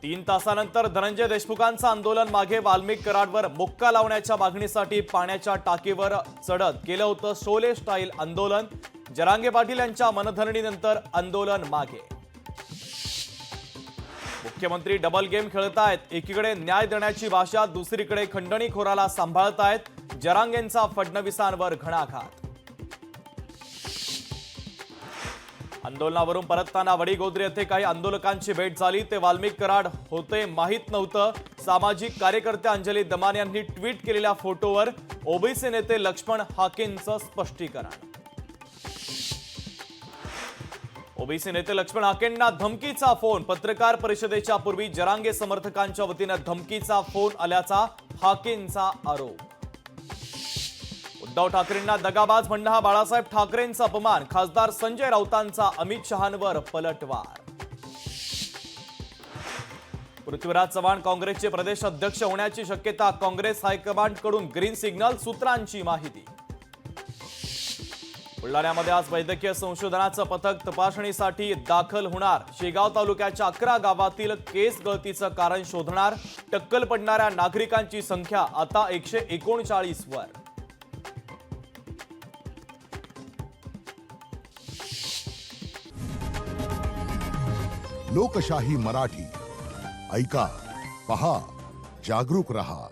3 तासानंतर धनंजय देशमुखांचं आंदोलन मागे. वाल्मिक कराडवर मोक्का लावण्याच्या मागणीसाठी पाण्याच्या टाकीवर चढत केलं होतं शोले स्टाईल आंदोलन. जरांगे पाटील यांच्या मनधरणीनंतर आंदोलन मागे. मुख्यमंत्री डबल गेम खेळतायत. एकीकडे न्याय देण्याची भाषा, दुसरीकडे खंडणीखोराला सांभाळतायत. जरांगेंचा फडणवीसांवर घणाघात. आंदोलनावरून परतताना वडीगोद्री येथे काही आंदोलकांची भेट झाली. ते वाल्मिक कराड होते माहीत नव्हतं. सामाजिक कार्यकर्त्या अंजली दमान यांनी ट्विट केलेल्या फोटोवर ओबीसी नेते लक्ष्मण हाकेंचं स्पष्टीकरण. ओबीसी नेते लक्ष्मण हाकेंना धमकीचा फोन. पत्रकार परिषदेच्या पूर्वी जरांगे समर्थकांच्या वतीनं धमकीचा फोन आल्याचा हाकेंचा आरोप. उद्धव ठाकरेंना दगाबाज म्हणणं हा बाळासाहेब ठाकरेंचा अपमान. खासदार संजय राऊतांचा अमित शहांवर पलटवार. पृथ्वीराज चव्हाण काँग्रेसचे प्रदेश अध्यक्ष होण्याची शक्यता. काँग्रेस हायकमांडकडून ग्रीन सिग्नल. सूत्रांची माहिती. बुलढाण्यामध्ये आज वैद्यकीय संशोधनाचं पथक तपासणीसाठी दाखल होणार. शेगाव तालुक्याच्या 11 गावातील केस गळतीचं कारण शोधणार. टक्कल पडणाऱ्या नागरिकांची संख्या आता 139 वर. लोकशाही मराठी ऐका, पहा, जागरूक रहा.